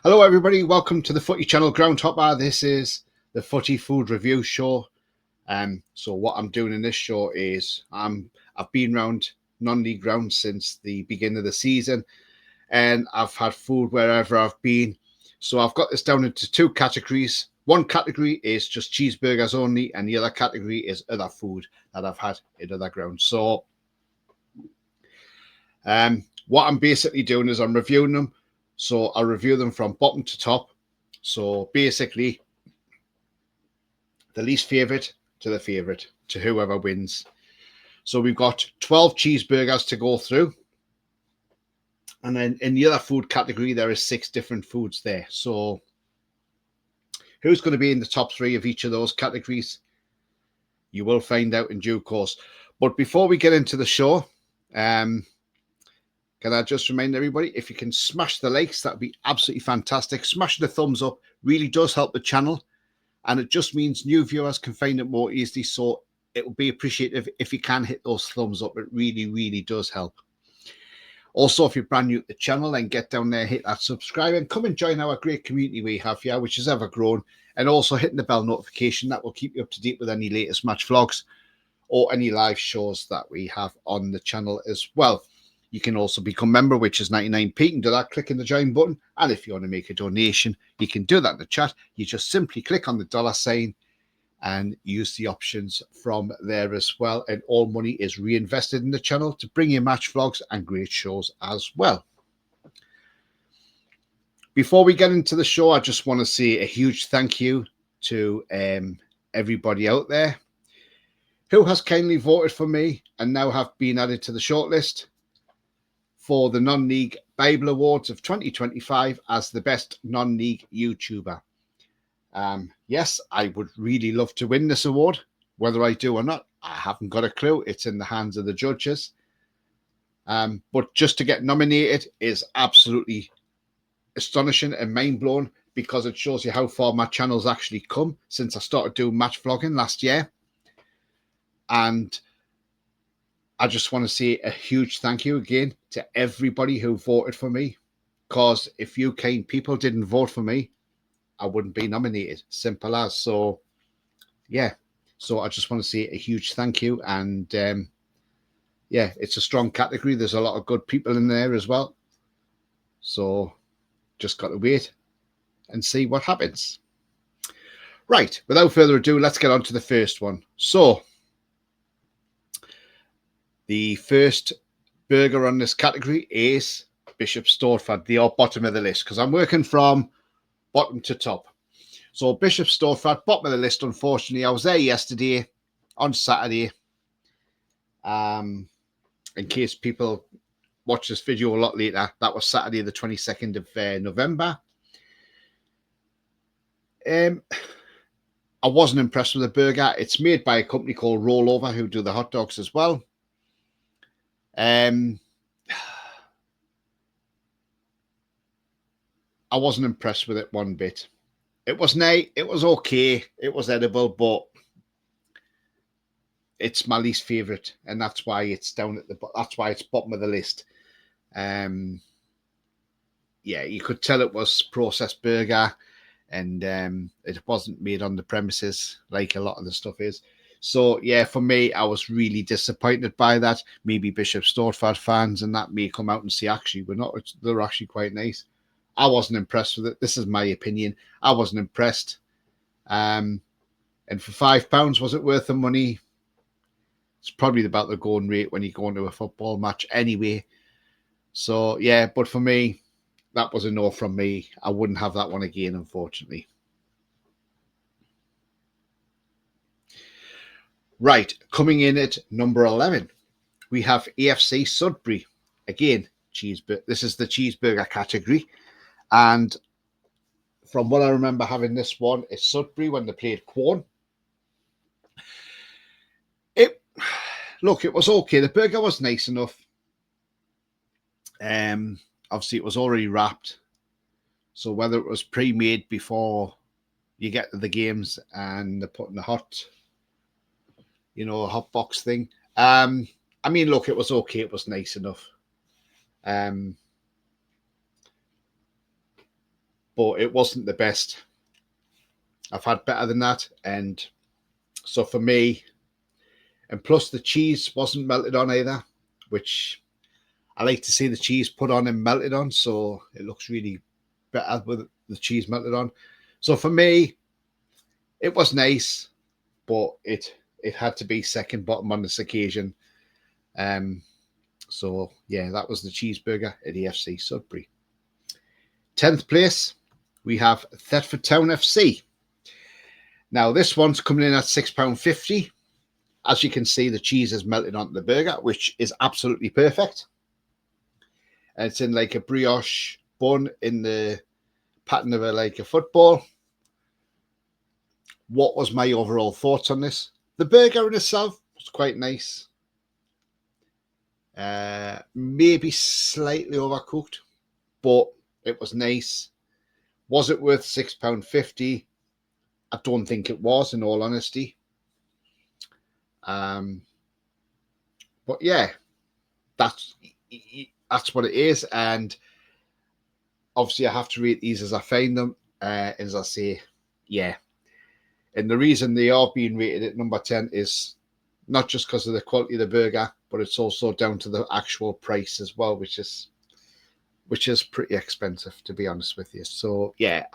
Hello everybody, welcome to the Footy channel Groundhopper. This is the Footy food review show. So what I'm doing in this show is I've been around non-league grounds since the beginning of the season, and I've had food wherever I've been. So I've got this down into two categories. One category is just cheeseburgers only, and the other category is other food that I've had in other grounds. So what I'm basically doing is I'm reviewing them. So I'll review them from bottom to top. So basically, the least favourite to the favourite to whoever wins. So we've got 12 cheeseburgers to go through. And then in the other food category, there is 6 different foods there. So who's going to be in the top 3 of each of those categories? You will find out in due course. But before we get into the show, can I just remind everybody, if you can smash the likes, that would be absolutely fantastic. Smash the thumbs up really does help the channel, and it just means new viewers can find it more easily. So it would be appreciative if you can hit those thumbs up. It really does help. Also, if you're brand new to the channel, then get down there, hit that subscribe, and come and join our great community we have here, which has ever grown. And also hitting the bell notification, that will keep you up to date with any latest match vlogs or any live shows that we have on the channel as well. You can also become a member, which is 99p. You can do that, clicking the join button. And if you want to make a donation, you can do that in the chat. You just simply click on the $sign and use the options from there as well. And all money is reinvested in the channel to bring you match vlogs and great shows as well. Before we get into the show, I just want to say a huge thank you to everybody out there who has kindly voted for me and now have been added to the shortlist for the Non-League Bible Awards of 2025 as the best non-league YouTuber. Yes, I would really love to win this award. Whether I do or not, I haven't got a clue. It's in the hands of the judges. But just to get nominated is absolutely astonishing and mind-blowing, because it shows you how far my channel's actually come since I started doing match vlogging last year. And I just want to say a huge thank you again to everybody who voted for me, because if you kind people didn't vote for me, I wouldn't be nominated. Simple as. So, yeah. So I just want to say a huge thank you. And, yeah, it's a strong category. There's a lot of good people in there as well. So just got to wait and see what happens. Right. Without further ado, let's get on to the first one. So the first burger on this category is Bishop Stortford. They are bottom of the list because I'm working from bottom to top. So Bishop Stortford, bottom of the list, unfortunately. I was there yesterday on Saturday. In case people watch this video a lot later, that was Saturday the 22nd of November. I wasn't impressed with the burger. It's made by a company called Rollover, who do the hot dogs as well. I wasn't impressed with it one bit. It was nice. It was okay. It was edible, but it's my least favorite, and that's why it's down at the. That's why it's bottom of the list. Yeah, you could tell it was processed burger, and it wasn't made on the premises like a lot of the stuff is. So yeah, for me, I was really disappointed by that. Maybe Bishop Stortford fans and that may come out and say, actually, they're actually quite nice. I wasn't impressed with it. This is my opinion. I wasn't impressed. And for £5, was it worth the money? It's probably about the going rate when you go into a football match anyway. So yeah, but for me, that was a no from me. I wouldn't have that one again, unfortunately. Right, coming in at number 11, we have AFC Sudbury. Again, cheeseburger. This is the cheeseburger category. And from what I remember having this one, it's Sudbury when they played Quorn. Look, it was okay. The burger was nice enough. Obviously, it was already wrapped. So whether it was pre-made before you get to the games and they're putting the hot box thing. I mean, look, it was okay. It was nice enough. but it wasn't the best. I've had better than that. And so for me, and plus the cheese wasn't melted on either, which I like to see the cheese put on and melted on, so it looks really better with the cheese melted on. So for me, it was nice, but it had to be second bottom on this occasion. So yeah, that was the cheeseburger at AFC Sudbury. 10th place, we have Thetford Town FC. Now this one's coming in at £6.50. As you can see, the cheese is melted onto the burger, which is absolutely perfect. And it's in like a brioche bun in the pattern of like a football. What was my overall thoughts on this? The burger in itself was quite nice. Maybe slightly overcooked, but it was nice. Was it worth £6.50? I don't think it was, in all honesty. But yeah, that's what it is. And obviously I have to rate these as I find them. As I say, yeah. And the reason they are being rated at number 10 is not just because of the quality of the burger, but it's also down to the actual price as well, which is pretty expensive, to be honest with you. So yeah,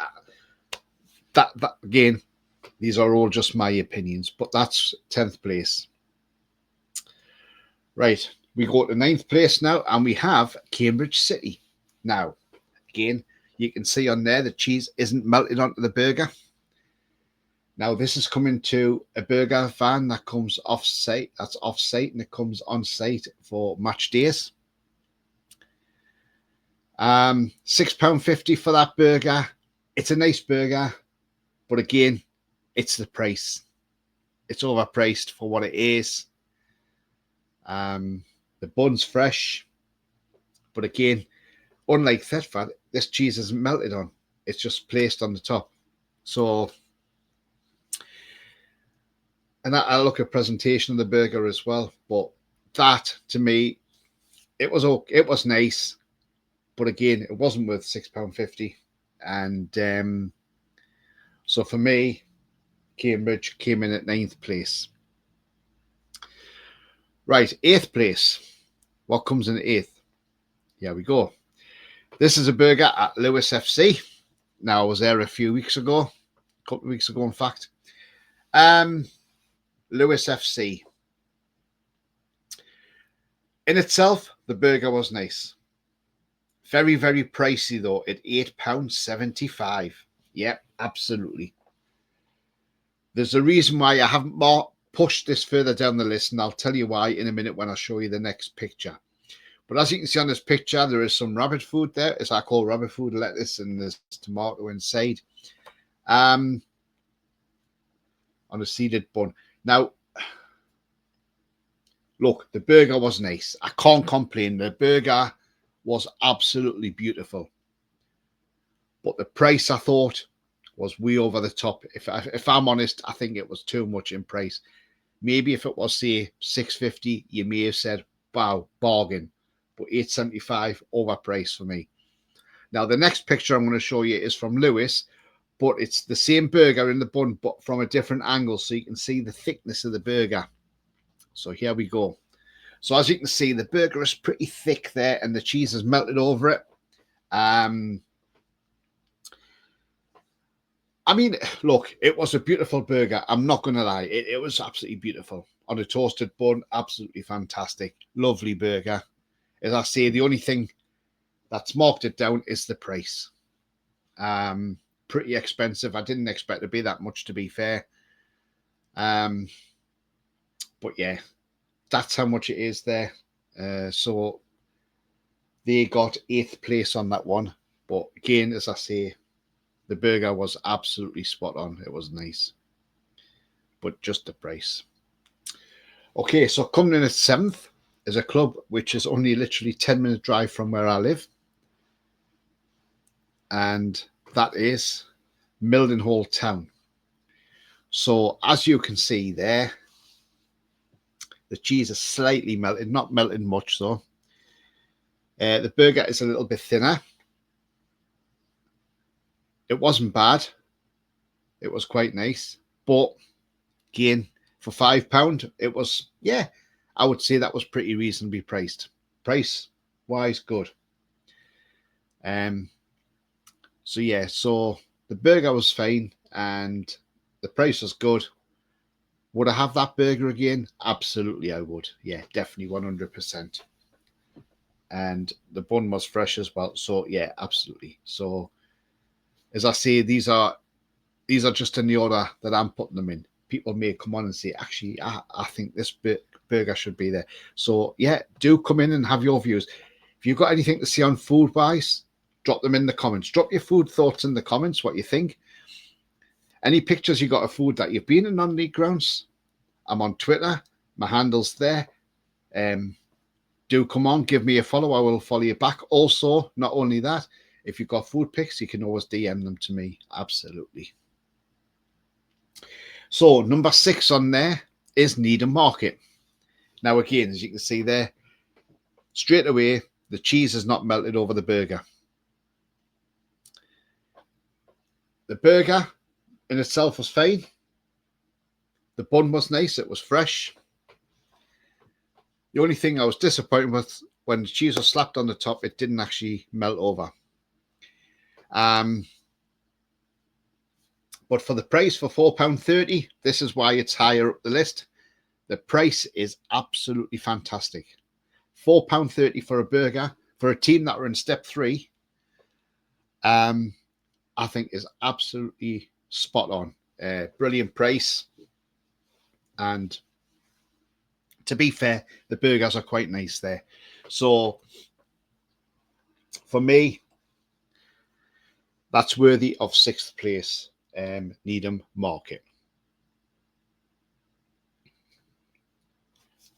that again, these are all just my opinions, but that's 10th place. Right, we go to 9th place now, and we have Cambridge City. Now, again, you can see on there the cheese isn't melted onto the burger. Now, this is coming to a burger van that comes off-site. That's off-site, and it comes on-site for match days. £6.50 for that burger. It's a nice burger, but again, it's the price. It's overpriced for what it is. The bun's fresh, but again, unlike Thetford, this cheese isn't melted on. It's just placed on the top. So, and I look at presentation of the burger as well. But that, to me, it was okay. It was nice, but again, it wasn't worth £6.50. And so for me, Cambridge came in at 9th place. Right, 8th place. What comes in 8th? Here we go. This is a burger at Lewis FC. Now, I was there a few weeks ago, a couple of weeks ago, in fact. Lewis FC. In itself, the burger was nice. Very, very pricey, though, at £8.75. Yep, absolutely. There's a reason why I haven't pushed this further down the list, and I'll tell you why in a minute when I show you the next picture. But as you can see on this picture, there is some rabbit food there. As I call rabbit food, lettuce, and there's tomato inside. On a seeded bun. Now, look, the burger was nice. I can't complain. The burger was absolutely beautiful. But the price, I thought, was way over the top. If I'm honest, I think it was too much in price. Maybe if it was, say, £6.50, you may have said, wow, bargain. But £8.75, overpriced for me. Now, the next picture I'm going to show you is from Lewis, but it's the same burger in the bun, but from a different angle, so you can see the thickness of the burger. So here we go. So as you can see, the burger is pretty thick there, and the cheese is melted over it. I mean, look, it was a beautiful burger. I'm not going to lie. It was absolutely beautiful. On a toasted bun, absolutely fantastic. Lovely burger. As I say, the only thing that's marked it down is the price. Pretty expensive. I didn't expect it to be that much, to be fair. But yeah, that's how much it is there. So they got 8th place on that one. But again, as I say, the burger was absolutely spot on. It was nice. But just the price. Okay, so coming in at 7th is a club which is only literally 10-minute drive from where I live. And that is Mildenhall Town. So as you can see there, the cheese is slightly melted, not melted much though. The burger is a little bit thinner. It wasn't bad. It was quite nice. But again, for £5, it was, yeah, I would say that was pretty reasonably priced. Price wise, good. So yeah, so the burger was fine and the price was good. Would I have that burger again? Absolutely, I would. Yeah, definitely 100%. And the bun was fresh as well. So yeah, absolutely. So as I say, these are just in the order that I'm putting them in. People may come on and say, actually, I think this burger should be there. So yeah, do come in and have your views. If you've got anything to say on food wise, drop them in the comments. Drop your food thoughts in the comments, what you think. Any pictures you got of food that you've been in non-league grounds? I'm on Twitter. My handle's there. Do come on, give me a follow. I will follow you back. Also, not only that, if you've got food pics, you can always DM them to me. Absolutely. So number 6 on there is Needham Market. Now, again, as you can see there, straight away, the cheese is not melted over the burger. The burger in itself was fine. The bun was nice. It was fresh. The only thing I was disappointed with, when the cheese was slapped on the top, it didn't actually melt over. But for the price, for £4.30, this is why it's higher up the list. The price is absolutely fantastic. £4.30 for a burger for a team that were in step 3. I think is absolutely spot on. Brilliant price. And to be fair, the burgers are quite nice there. So for me, that's worthy of 6th place, Needham Market.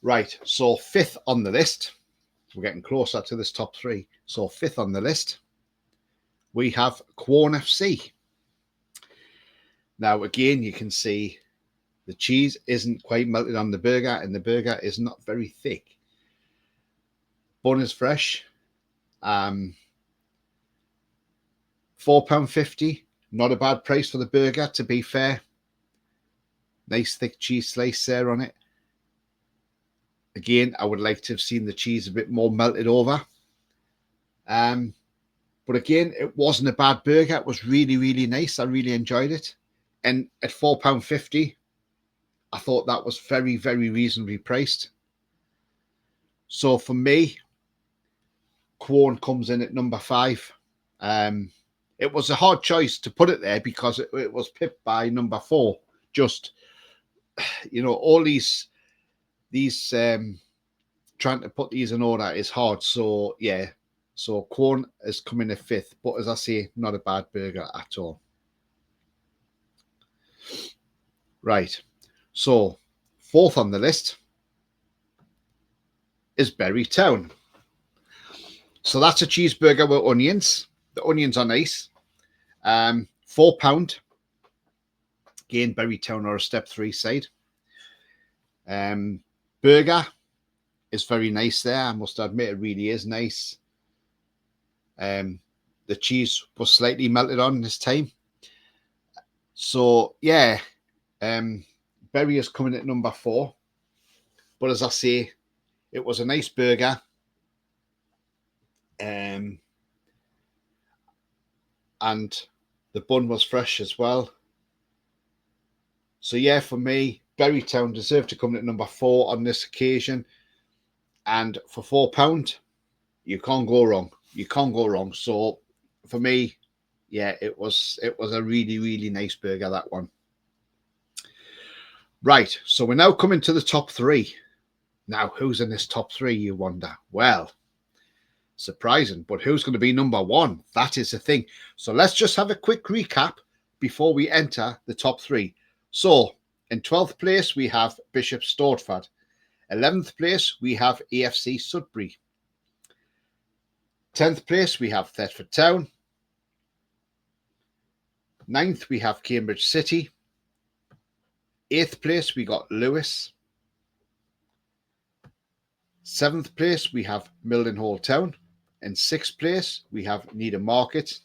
Right, so 5th on the list. We're getting closer to this top 3. So 5th on the list, we have Quorn FC. Now, again, you can see the cheese isn't quite melted on the burger, and the burger is not very thick. Bun is fresh. £4.50, not a bad price for the burger, to be fair. Nice thick cheese slice there on it. Again, I would like to have seen the cheese a bit more melted over. But again, it wasn't a bad burger. It was really, really nice. I really enjoyed it. And at £4.50, I thought that was very, very reasonably priced. So for me, Quorn comes in at number 5. It was a hard choice to put it there because it was pipped by number 4. Just, all these trying to put these in order is hard. So yeah, so Quorn is coming at 5th, but as I say, not a bad burger at all. Right, so 4th on the list is Berry Town. So that's a cheeseburger with onions. The onions are nice. £4. Again, Berry Town are a step 3 side. Burger is very nice there. I must admit, it really is nice. The cheese was slightly melted on this time. So yeah, Berry is coming at number 4. But as I say, it was a nice burger. And the bun was fresh as well. So yeah, for me, Berry Town deserved to come at number 4 on this occasion. And for £4, you can't go wrong. You can't go wrong. So for me, yeah, it was a really, really nice burger, that one. Right, so we're now coming to the top 3. Now, who's in this top 3, you wonder? Well, surprising, but who's going to be number 1? That is the thing. So let's just have a quick recap before we enter the top 3. So in 12th place, we have Bishop Stortford. 11th place, we have AFC Sudbury. 10th place, we have Thetford Town. 9th, we have Cambridge City. 8th place, we got Lewis. 7th place, we have Mildenhall Town. In 6th place, we have Needham Market.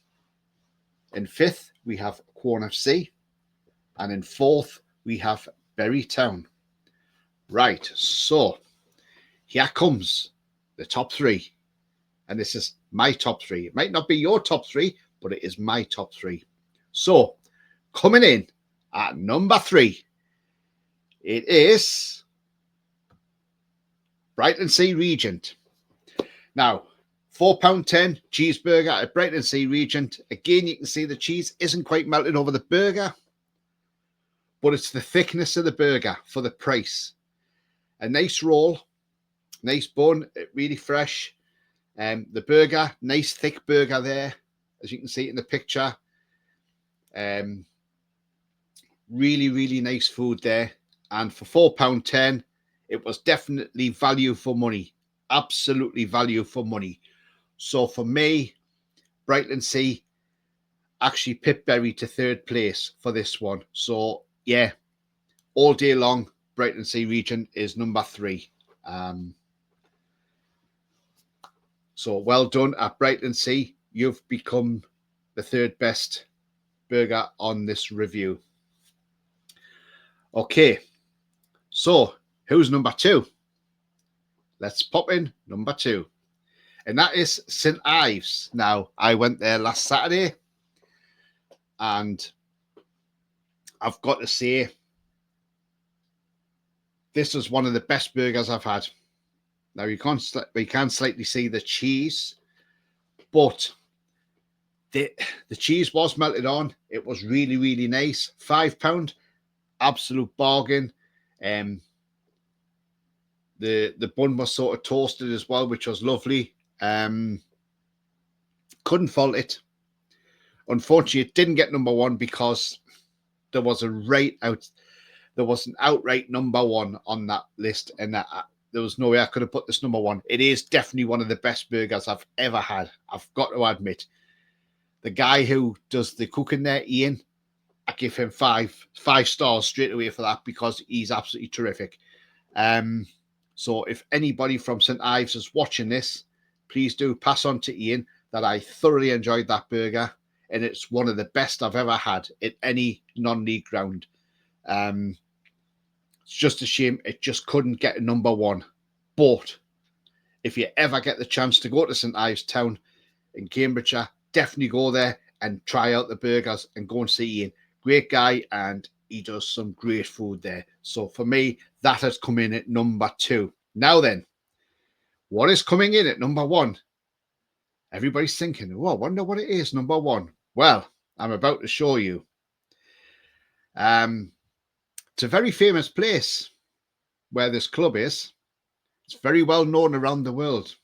In fifth, we have Quorn FC. And in fourth, we have Bury Town. Right, so here comes the top three. And this is my top three. It might not be your top three, but it is my top three. So, coming in at number 3, it is Brighton Sea Regent. Now, £4.10 cheeseburger at Brighton Sea Regent. Again, you can see the cheese isn't quite melted over the burger, but it's the thickness of the burger for the price. A nice roll, nice bun, really fresh. The burger, nice thick burger there, as you can see in the picture. Really, really nice food there. And for £4.10, it was definitely value for money. Absolutely value for money. So for me, Brighton Sea actually pipped Bury to third place for this one. So yeah, all day long, Brighton Sea Regent is number 3. So well done at Brighton Sea. You've become the third best burger on this review. Okay, so who's number 2? Let's pop in number 2. And that is St Ives. Now, I went there last Saturday, and I've got to say, this is one of the best burgers I've had. Now, you can slightly see the cheese, but the cheese was melted on. It was really, really nice. £5, absolute bargain. The bun was sort of toasted as well, which was lovely. Couldn't fault it. Unfortunately, it didn't get number 1 because there was an outright number 1 on that list, and there was no way I could have put this number 1. It is definitely one of the best burgers I've ever had. I've got to admit. The guy who does the cooking there, Ian, I give him five stars straight away for that, because he's absolutely terrific. So if anybody from St Ives is watching this, please do pass on to Ian that I thoroughly enjoyed that burger, and it's one of the best I've ever had at any non-league ground. It's just a shame it just couldn't get a number 1. But if you ever get the chance to go to St Ives Town in Cambridgeshire, definitely go there and try out the burgers and go and see Ian. Great guy, and he does some great food there. So for me, that has come in at number 2. Now then, what is coming in at number 1? Everybody's thinking, oh, I wonder what it is, number 1. Well, I'm about to show you. It's a very famous place where this club is. It's very well known around the world.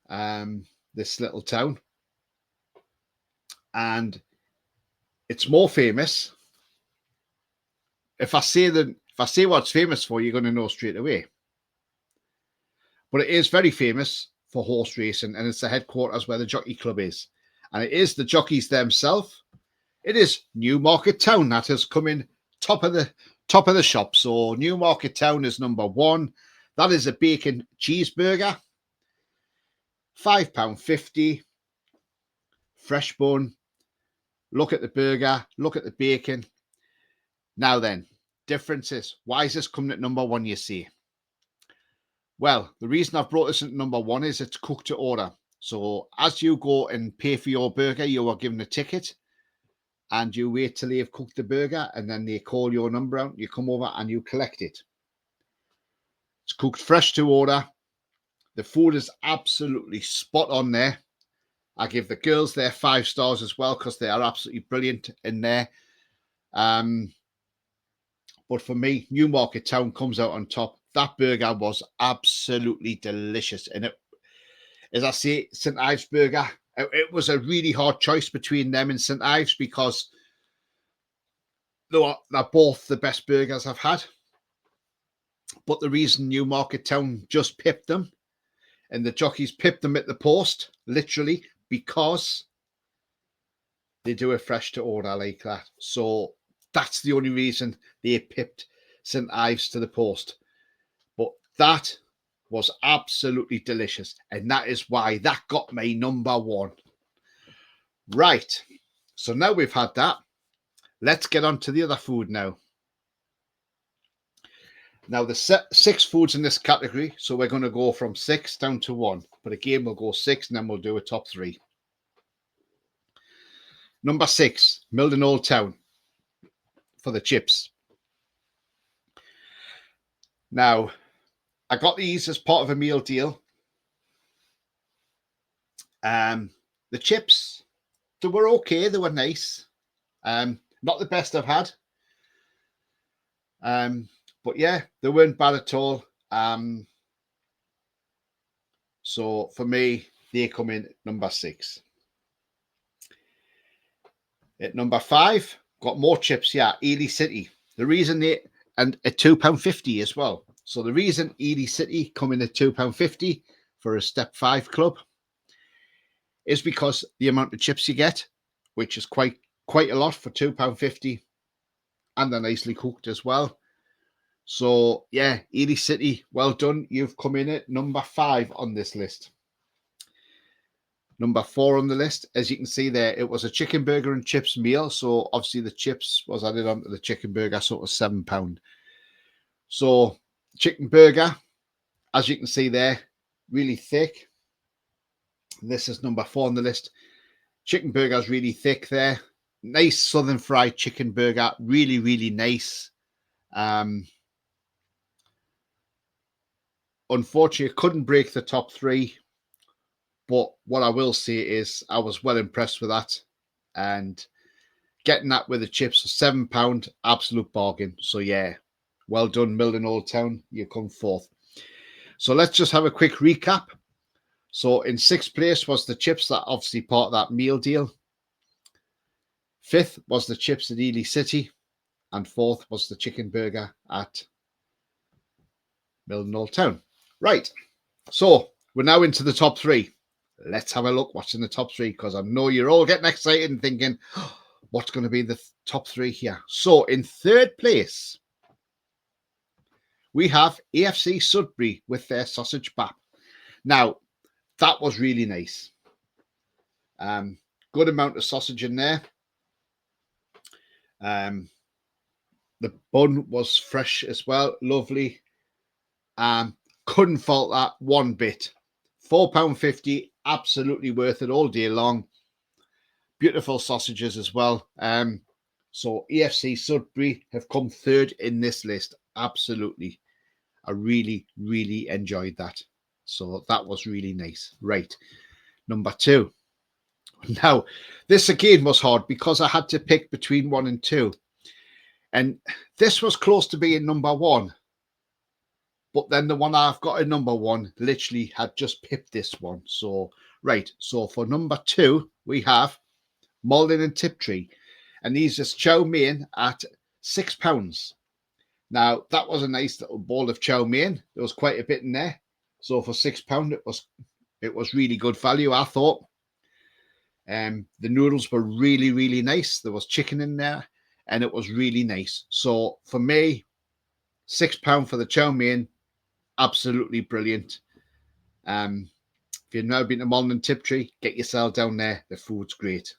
This little town. And it's more famous. If I say what it's famous for, you're going to know straight away. But it is very famous for horse racing, and it's the headquarters where the Jockey Club is. And it is the jockeys themselves. It is Newmarket Town that has come in top of the shop. So Newmarket Town is number 1. That is a bacon cheeseburger. £5.50. Fresh bun. Look at the burger. Look at the bacon. Now then, differences. Why is this coming at number 1, you see? Well, the reason I've brought this at number 1 is it's cooked to order. So as you go and pay for your burger, you are given a ticket, and you wait till they've cooked the burger, and then they call your number out. You come over and you collect it. It's cooked fresh to order. The food is absolutely spot on there. I give the girls there 5 stars as well, because they are absolutely brilliant in there. But for me, Newmarket Town comes out on top. That burger was absolutely delicious. And it, as I say, St Ives burger, it was a really hard choice between them and St Ives, because they're both the best burgers I've had. But the reason Newmarket Town just pipped them, and the jockeys pipped them at the post, literally, because they do it fresh to order like that. So that's the only reason they pipped St Ives to the post. But that was absolutely delicious, and that is why that got me number 1. Right. So now we've had that. Let's get on to the other food now. Now, there's 6 foods in this category, so we're going to go from 6 down to 1. But again, we'll go 6 and then we'll do a top 3. Number 6, Milton Old Town for the chips. Now, I got these as part of a meal deal. The chips, they were okay. They were nice. Not the best I've had. But yeah, they weren't bad at all. So for me, they come in at number 6. At number 5, got more chips. Yeah, Ely City. The reason and at £2.50 as well. So the reason Ely City come in at £2.50 for a Step 5 club is because the amount of chips you get, which is quite a lot for £2.50, and they're nicely cooked as well. So yeah, Ely City, well done. You've come in at number 5 on this list. Number 4 on the list, as you can see there, it was a chicken burger and chips meal. So obviously the chips was added onto the chicken burger, so it was £7. So chicken burger, as you can see there, really thick. This is number 4 on the list. Chicken burger is really thick there. Nice southern fried chicken burger, really, really nice. Unfortunately, couldn't break the top 3. But what I will say is I was well impressed with that. And getting that with the chips for £7, absolute bargain. So yeah, well done, Milton Old Town. You come 4th. So let's just have a quick recap. So in 6th place was the chips, that obviously part of that meal deal. 5th was the chips at Ely City. And 4th was the chicken burger at Milton Old Town. Right. So we're now into the top 3. Let's have a look what's in the top 3, because I know you're all getting excited and thinking, oh, what's going to be the top 3 here? So in 3rd place, we have AFC Sudbury with their sausage bap. Now, that was really nice. Good amount of sausage in there. The bun was fresh as well. Lovely. Couldn't fault that one bit. £4.50, absolutely worth it all day long. Beautiful sausages as well. So AFC Sudbury have come 3rd in this list. Absolutely. I really, really enjoyed that. So that was really nice. Right. Number 2. Now, this again was hard because I had to pick between 1 and 2. And this was close to being number 1. But then the one I've got in number 1 literally had just pipped this one. So, right. So for number 2, we have Malden and Tiptree. And these is chow mein at £6. Now, that was a nice little bowl of chow mein. There was quite a bit in there. So for £6, it was really good value, I thought. The noodles were really, really nice. There was chicken in there, and it was really nice. So for me, £6 for the chow mein, absolutely brilliant. If you've never been to Malden and Tiptree, get yourself down there. The food's great.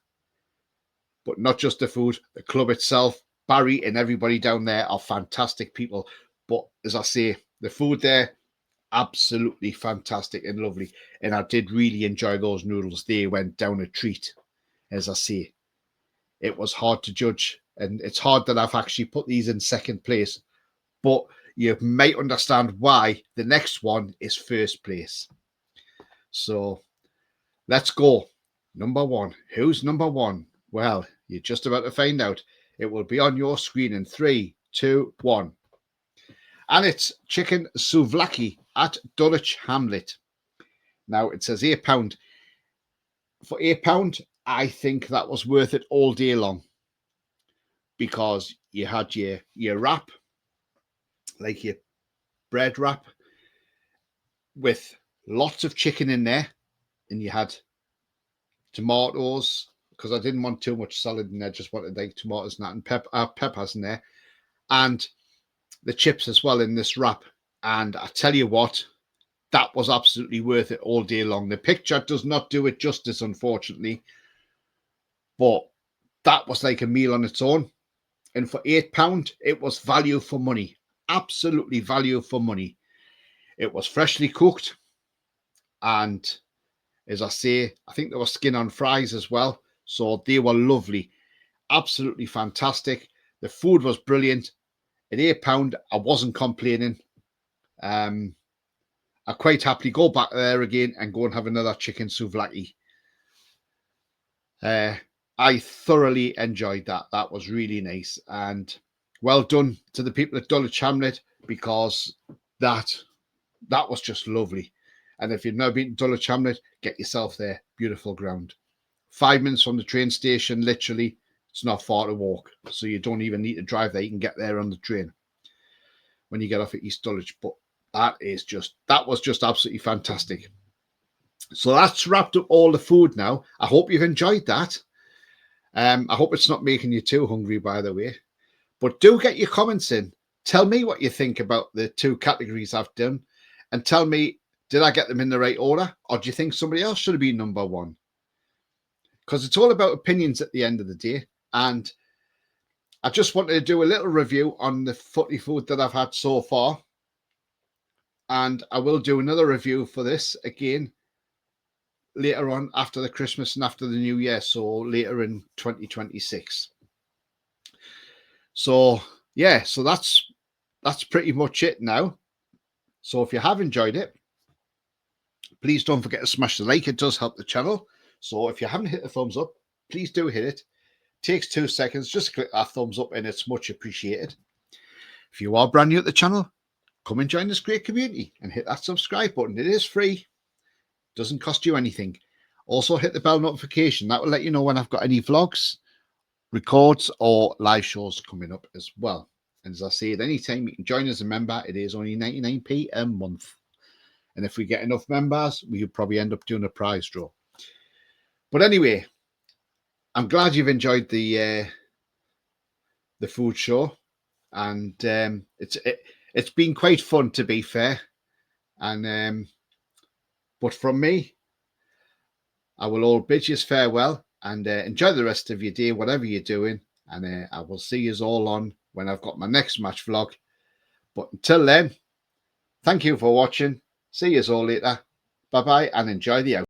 But not just the food, the club itself. Barry and everybody down there are fantastic people. But as I say, the food there, absolutely fantastic and lovely. And I did really enjoy those noodles. They went down a treat, as I say. It was hard to judge. And it's hard that I've actually put these in 2nd place. But you might understand why the next one is 1st place. So let's go. Number 1. Who's number 1? Well, you're just about to find out. It will be on your screen in 3, 2, 1. And it's chicken souvlaki at Dulwich Hamlet. Now, it says £8. For £8, I think that was worth it all day long. Because you had your wrap, like your bread wrap, with lots of chicken in there. And you had tomatoes, because I didn't want too much salad in there. Just wanted like tomatoes and peppers in there. And the chips as well in this wrap. And I tell you what, that was absolutely worth it all day long. The picture does not do it justice, unfortunately. but that was like a meal on its own. And for £8, it was value for money. Absolutely value for money. It was freshly cooked. And as I say, I think there was skin on fries as well. So they were lovely. Absolutely fantastic. The food was brilliant. At £8, I wasn't complaining. I quite happily go back there again and go and have another chicken souvlaki. I thoroughly enjoyed that. That was really nice. And well done to the people at Dulwich Hamlet, because that was just lovely. And if you've never been to Dulwich Hamlet, get yourself there. Beautiful ground. 5 minutes from the train station, literally. It's not far to walk. So you don't even need to drive there. You can get there on the train when you get off at East Dulwich. But that was just absolutely fantastic. So that's wrapped up all the food now. I hope you've enjoyed that. I hope it's not making you too hungry, by the way. But do get your comments in. Tell me what you think about the 2 categories I've done. And tell me, did I get them in the right order? Or do you think somebody else should have been number 1? Because it's all about opinions at the end of the day. And I just wanted to do a little review on the footy food that I've had so far. And I will do another review for this again later on, after the Christmas and after the New Year, so later in 2026. So yeah, so that's pretty much it now. So if you have enjoyed it, please don't forget to smash the like. It does help the channel. So if you haven't hit the thumbs up, please do hit it. Takes 2 seconds. Just click that thumbs up and it's much appreciated. If you are brand new at the channel, come and join this great community and hit that subscribe button. It is free. Doesn't cost you anything. Also hit the bell notification. That will let you know when I've got any vlogs, records, or live shows coming up as well. And as I say, at any time you can join as a member. It is only 99p a month. And if we get enough members, we could probably end up doing a prize draw. But anyway, I'm glad you've enjoyed the food show, and it's been quite fun, to be fair. And but from me, I will all bid you farewell and enjoy the rest of your day, whatever you're doing. And I will see you all on when I've got my next match vlog. But until then, thank you for watching. See you all later. Bye bye, and enjoy the out.